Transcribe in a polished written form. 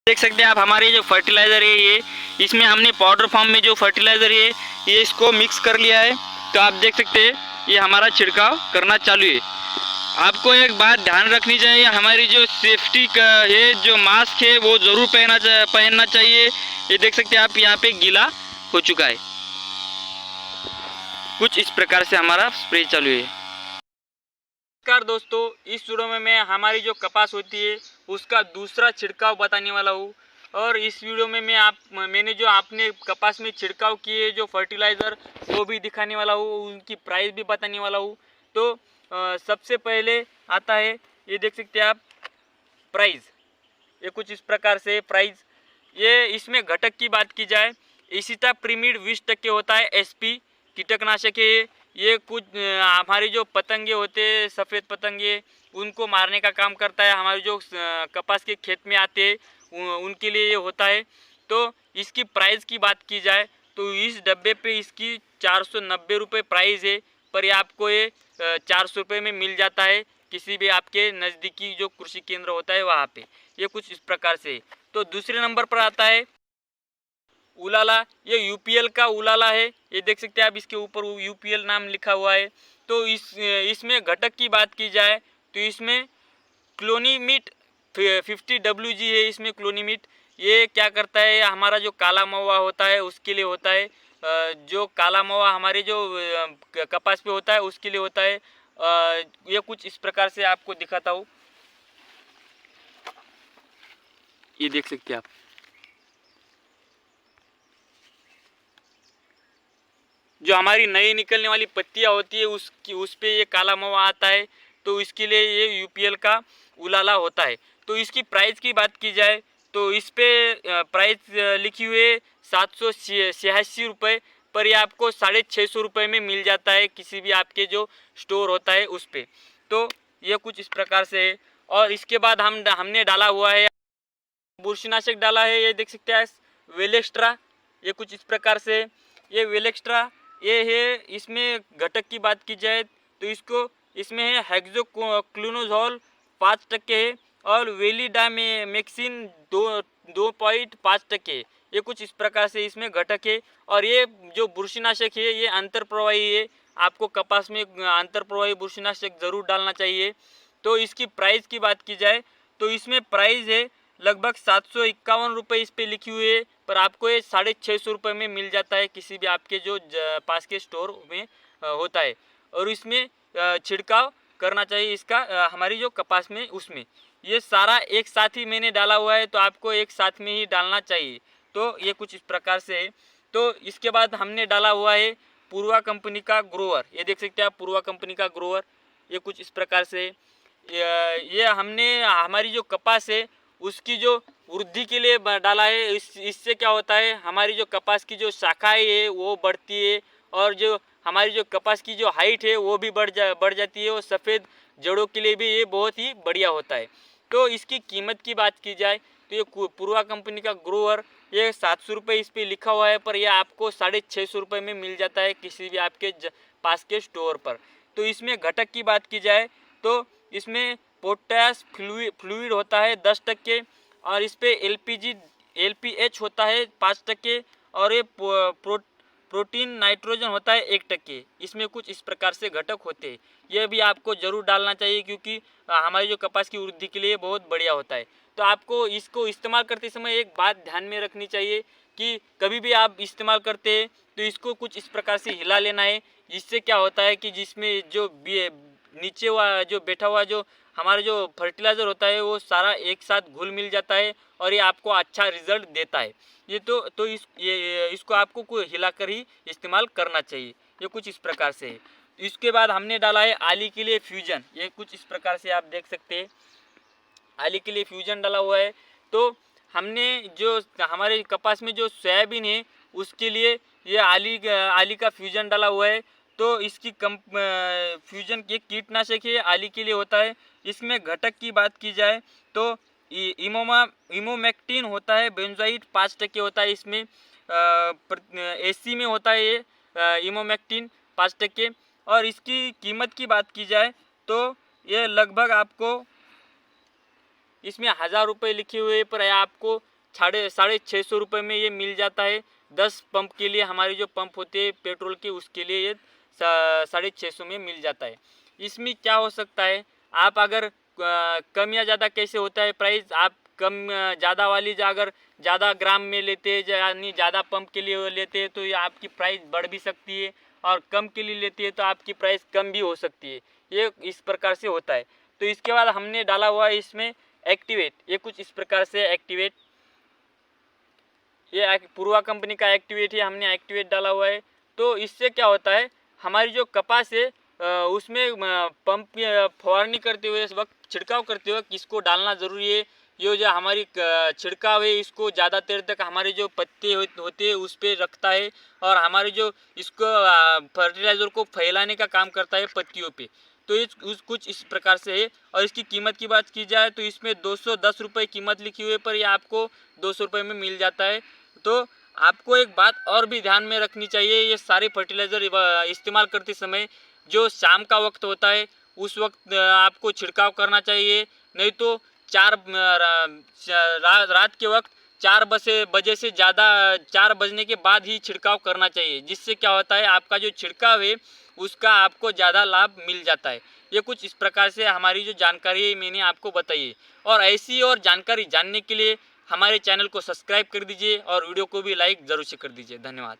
देख सकते हैं आप हमारे जो फर्टिलाइज़र है ये इसमें हमने पाउडर फॉर्म में जो फर्टिलाइज़र है ये इसको मिक्स कर लिया है। तो आप देख सकते हैं ये हमारा छिड़काव करना चालू है। आपको एक बात ध्यान रखनी चाहिए, हमारी जो सेफ्टी का है जो मास्क है वो ज़रूर पहनना चाहिए। ये देख सकते हैं आप यहाँ पे गीला हो चुका है। कुछ इस प्रकार से हमारा स्प्रे चालू है। नमस्कार दोस्तों, इस वीडियो में मैं हमारी जो कपास होती है उसका दूसरा छिड़काव बताने वाला हूँ। और इस वीडियो में मैंने जो आपने कपास में छिड़काव किए जो फर्टिलाइज़र वो भी दिखाने वाला हूँ, उनकी प्राइस भी बताने वाला हूँ। तो सबसे पहले आता है, ये देख सकते हैं आप प्राइस। ये कुछ इस प्रकार से प्राइस। ये इसमें घटक की बात की जाए, इसिटा प्रीमिड 20% होता है। एसपी कीटकनाशक है ये कुछ हमारे जो पतंगे होते हैं, सफ़ेद पतंगे, उनको मारने का काम करता है। हमारे जो कपास के खेत में आते हैं उनके लिए ये होता है। तो इसकी प्राइस की बात की जाए तो इस डब्बे पे इसकी 490 रुपये प्राइस है, पर ये आपको ये 400 रुपये में मिल जाता है किसी भी आपके नज़दीकी जो कृषि केंद्र होता है वहाँ पे। ये कुछ इस प्रकार से। तो दूसरे नंबर पर आता है उलाला। ये यूपीएल का उलाला है, ये देख सकते हैं आप, इसके ऊपर यूपीएल नाम लिखा हुआ है। तो इसमें घटक की बात की जाए तो इसमें क्लोनीमिट 50 WG है। इसमें क्लोनीमिट ये क्या करता है, हमारा जो काला मवा होता है उसके लिए होता है। जो काला मवा हमारे जो कपास पे होता है उसके लिए होता है। ये कुछ इस प्रकार से आपको दिखाता हूँ। ये देख सकते हैं आप, जो हमारी नई निकलने वाली पत्तियां होती है उस पे ये काला मवा आता है। तो इसके लिए ये यूपीएल का उलाला होता है। तो इसकी प्राइस की बात की जाए तो इस पे प्राइस लिखी हुई है 786 रुपये, पर ये आपको 650 रुपये में मिल जाता है किसी भी आपके जो स्टोर होता है उस पर। तो ये कुछ इस प्रकार से है। और इसके बाद हमने डाला हुआ है बुरशीनाशक डाला है, ये देख सकते हैं वेलेक्स्ट्रा। ये कुछ इस प्रकार से ये वेलेक्स्ट्रा ये है। इसमें घटक की बात की जाए तो इसमें है हेक्सोक्लोनोजोल 5% है और वेलिडामेक्सिन 2.5%। ये कुछ इस प्रकार से इसमें घटक है। और ये जो बुरशीनाशक है ये अंतर प्रवाही है, आपको कपास में अंतर प्रवाही बुरशीनाशक ज़रूर डालना चाहिए। तो इसकी प्राइस की बात की जाए तो इसमें प्राइस है लगभग 751 रुपये इस पे लिखी हुई है, पर आपको ये 650 रुपये में मिल जाता है किसी भी आपके जो पास के स्टोर में होता है। और इसमें छिड़काव करना चाहिए इसका हमारी जो कपास में उसमें ये सारा एक साथ ही मैंने डाला हुआ है, तो आपको एक साथ में ही डालना चाहिए। तो ये कुछ इस प्रकार से है। तो इसके बाद हमने डाला हुआ है पूर्वा कंपनी का ग्रोवर। ये देख सकते हैं आप, पूर्वा कंपनी का ग्रोवर। ये कुछ इस प्रकार से ये हमने हमारी जो कपास है उसकी जो वृद्धि के लिए डाला है। इससे क्या होता है, हमारी जो कपास की जो शाखाएं है वो बढ़ती है और जो हमारी जो कपास की जो हाइट है वो भी बढ़ जाती है। और सफ़ेद जड़ों के लिए भी ये बहुत ही बढ़िया होता है। तो इसकी कीमत की बात की जाए तो ये पूर्वा कंपनी का ग्रोवर ये 700 रुपये इस पर लिखा हुआ है, पर यह आपको 650 रुपये में मिल जाता है किसी भी आपके पास के स्टोर पर। तो इसमें घटक की बात की जाए तो इसमें पोटास फ्लूइड होता है 10%, और इस पे LPH होता है 5%, और ये प्रोटीन नाइट्रोजन होता है 1%। इसमें कुछ इस प्रकार से घटक होते हैं। यह भी आपको ज़रूर डालना चाहिए क्योंकि हमारी जो कपास की वृद्धि के लिए बहुत बढ़िया होता है। तो आपको इसको इस्तेमाल करते समय एक बात ध्यान में रखनी चाहिए कि कभी भी आप इस्तेमाल करते हैं तो इसको कुछ इस प्रकार से हिला लेना है। जिससे क्या होता है कि जिसमें जो नीचे हुआ जो बैठा हुआ जो हमारा जो फर्टिलाइज़र होता है वो सारा एक साथ घुल मिल जाता है और ये आपको अच्छा रिजल्ट देता है। ये तो इसको आपको कोई हिलाकर ही इस्तेमाल करना चाहिए। ये कुछ इस प्रकार से है। इसके बाद हमने डाला है आली के लिए फ्यूजन। ये कुछ इस प्रकार से आप देख सकते हैं, आली के लिए फ्यूजन डाला हुआ है। तो हमने जो हमारे कपास में जो सोयाबीन है उसके लिए ये आली का फ्यूजन डाला हुआ है। तो इसकी फ्यूजन के कीटनाशक है, आली के लिए होता है। इसमें घटक की बात की जाए तो इमोमेक्टिन होता है, बेंजोइट 5% होता है इसमें। एसी में होता है ये इमोमेक्टिन 5%। और इसकी कीमत की बात की जाए तो ये लगभग आपको इसमें 1000 रुपये लिखे हुए पर आपको ₹650 में ये मिल जाता है। 10 पंप के लिए हमारे जो पंप होते हैं पेट्रोल के, उसके लिए ये 650 में मिल जाता है। इसमें क्या हो सकता है, आप अगर कम या ज़्यादा कैसे होता है प्राइस, आप कम ज़्यादा वाली अगर ज़्यादा ग्राम में लेते हैं, यानी ज़्यादा पंप के लिए लेते हैं, तो ये आपकी प्राइस बढ़ भी सकती है, और कम के लिए लेती है तो आपकी प्राइस कम भी हो सकती है। ये इस प्रकार से होता है। तो इसके बाद हमने डाला हुआ है इसमें एक्टिवेट, ये कुछ इस प्रकार से एक्टिवेट, ये पूर्वा कंपनी का एक्टिवेट है, हमने एक्टिवेट डाला हुआ है। तो इससे क्या होता है, हमारी जो कपास है उसमें पंप फवारनी करते हुए, इस वक्त छिड़काव करते हुए किसको डालना ज़रूरी है। ये जो हमारी छिड़काव है, इसको ज़्यादा देर तक हमारे जो पत्ते होते हैं उस पर रखता है, और हमारे जो इसको फर्टिलाइज़र को फैलाने का काम करता है पत्तियों पे। तो कुछ इस प्रकार से है। और इसकी कीमत की बात की जाए तो इसमें 210 रुपये कीमत लिखी हुई है, पर यह आपको 200 रुपये में मिल जाता है। तो आपको एक बात और भी ध्यान में रखनी चाहिए, ये सारे फर्टिलाइज़र इस्तेमाल करते समय जो शाम का वक्त होता है उस वक्त आपको छिड़काव करना चाहिए, नहीं तो रात के वक्त 4 बजे से ज़्यादा, 4 बजने के बाद ही छिड़काव करना चाहिए, जिससे क्या होता है आपका जो छिड़काव है उसका आपको ज़्यादा लाभ मिल जाता है। ये कुछ इस प्रकार से हमारी जो जानकारी है मैंने आपको बताई है। और ऐसी और जानकारी जानने के लिए हमारे चैनल को सब्सक्राइब कर दीजिए और वीडियो को भी लाइक ज़रूर से कर दीजिए। धन्यवाद।